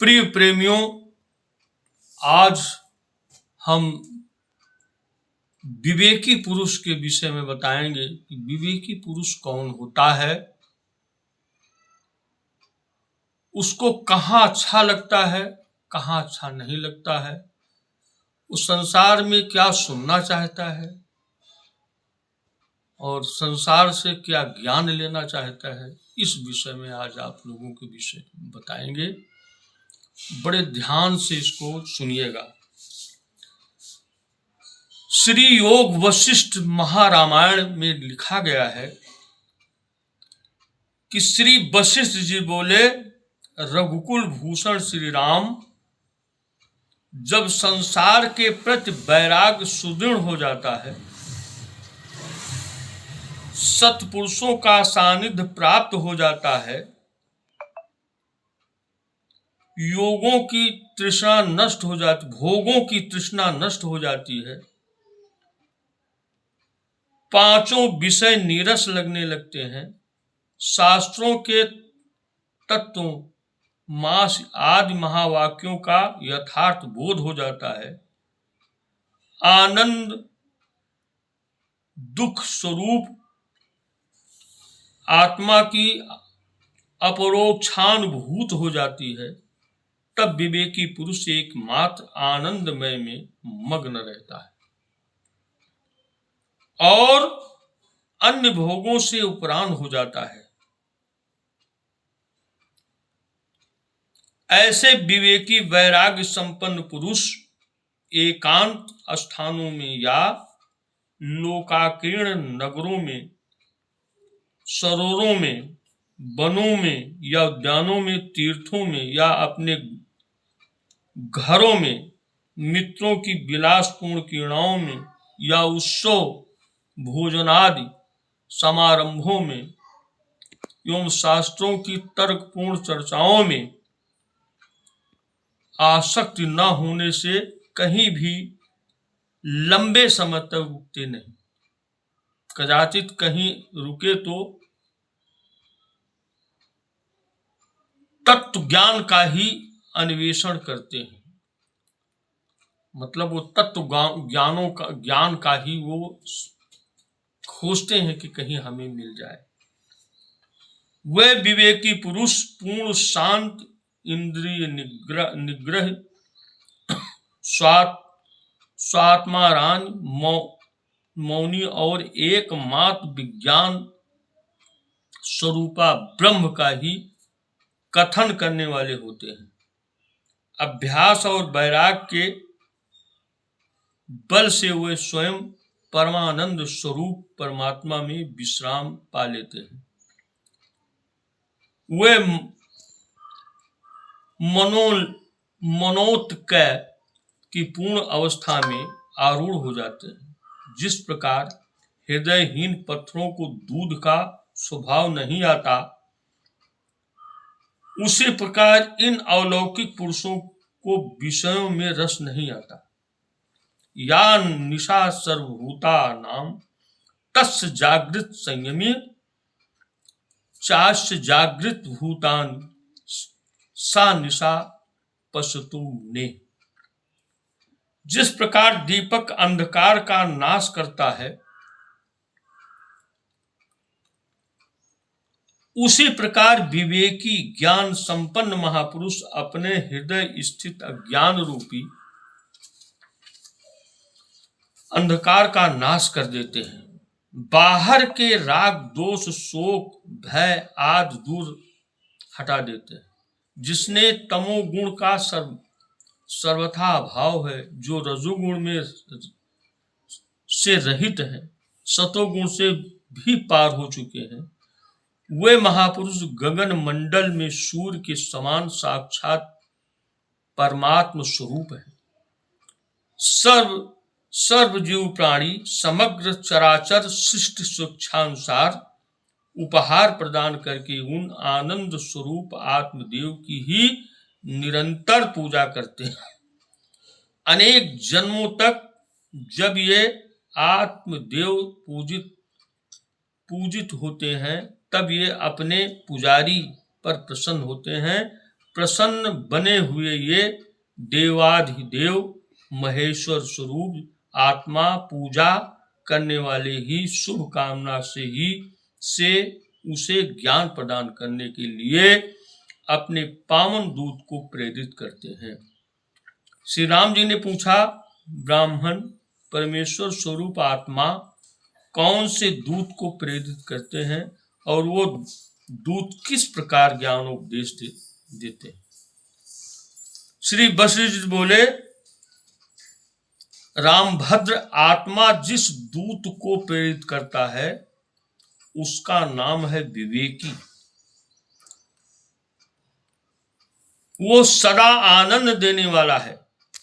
प्रिय प्रेमियों, आज हम विवेकी पुरुष के विषय में बताएंगे कि विवेकी पुरुष कौन होता है, उसको कहाँ अच्छा लगता है, कहाँ अच्छा नहीं लगता है, उस संसार में क्या सुनना चाहता है और संसार से क्या ज्ञान लेना चाहता है। इस विषय में आज आप लोगों के विषय बताएंगे। बड़े ध्यान से इसको सुनिएगा। श्री योग वशिष्ठ महारामायण में लिखा गया है कि श्री वशिष्ठ जी बोले, रघुकुल भूषण श्री राम जब संसार के प्रति वैराग्य सुदृढ़ हो जाता है, सत्पुरुषों का सानिध्य प्राप्त हो जाता है, योगों की तृष्णा नष्ट हो जाती, भोगों की तृष्णा नष्ट हो जाती है, पांचों विषय नीरस लगने लगते हैं, शास्त्रों के तत्वों मास आदि महावाक्यों का यथार्थ बोध हो जाता है, आनंद दुख स्वरूप आत्मा की अपरोक्षानुभूत हो जाती है, तब विवेकी पुरुष एकमात्र आनंदमय में मग्न रहता है और अन्य भोगों से उपराम हो जाता है। ऐसे विवेकी वैराग्य संपन्न पुरुष एकांत स्थानों में या लोकाकीर्ण नगरों में, सरोवरों में, वनों में या उद्यानों में, तीर्थों में या अपने घरों में, मित्रों की विलासपूर्ण क्रीड़ाओं में या उत्सव भोजनादि समारंभों में एवं शास्त्रों की तर्कपूर्ण चर्चाओं में आसक्ति न होने से कहीं भी लंबे समय तक रुकते नहीं। कदाचित कहीं रुके तो तत्व ज्ञान का ही अन्वेषण करते हैं, मतलब वो तत्व ज्ञान का ही वो खोजते हैं कि कहीं हमें मिल जाए। वे विवेकी पुरुष पूर्ण शांत, इंद्रिय निग्रह, स्वात्माराम, मौनी और एकमात्र विज्ञान स्वरूपा ब्रह्म का ही कथन करने वाले होते हैं। अभ्यास और वैराग के बल से वे स्वयं परमानंद स्वरूप परमात्मा में विश्राम पा लेते हैं। वे मनोत्कय की पूर्ण अवस्था में आरूढ़ हो जाते हैं। जिस प्रकार हृदयहीन पत्थरों को दूध का स्वभाव नहीं आता, उसी प्रकार इन अलौकिक पुरुषों को विषयों में रस नहीं आता। या निशा सर्वभूता नाम तस्य जागृत संयमी चास्य जागृत भूतान सा निशा पशतु ने। जिस प्रकार दीपक अंधकार का नाश करता है, उसी प्रकार विवेकी ज्ञान संपन्न महापुरुष अपने हृदय स्थित अज्ञान रूपी अंधकार का नाश कर देते हैं। बाहर के राग दोष शोक भय आदि दूर हटा देते हैं। जिसने तमोगुण का सर्वथा अभाव है, जो रजोगुण में से रहित है, सतोगुण से भी पार हो चुके हैं, वे महापुरुष गगन मंडल में सूर्य के समान साक्षात परमात्म स्वरूप है। सर्व जीव प्राणी समग्र चराचर सृष्टि स्वेच्छानुसार उपहार प्रदान करके उन आनंद स्वरूप आत्मदेव की ही निरंतर पूजा करते हैं। अनेक जन्मों तक जब ये आत्मदेव पूजित होते हैं, तब ये अपने पुजारी पर प्रसन्न होते हैं प्रसन्न बने हुए ये देवाधिदेव महेश्वर स्वरूप आत्मा पूजा करने वाले ही शुभ कामना से उसे ज्ञान प्रदान करने के लिए अपने पावन दूत को प्रेरित करते हैं। श्री राम जी ने पूछा, ब्राह्मण परमेश्वर स्वरूप आत्मा कौन से दूत को प्रेरित करते हैं और वो दूत किस प्रकार ज्ञानोपदेश देते हैं? श्री वशिष्ठ जी बोले, रामभद्र आत्मा जिस दूत को प्रेरित करता है उसका नाम है विवेकी। वो सदा आनंद देने वाला है।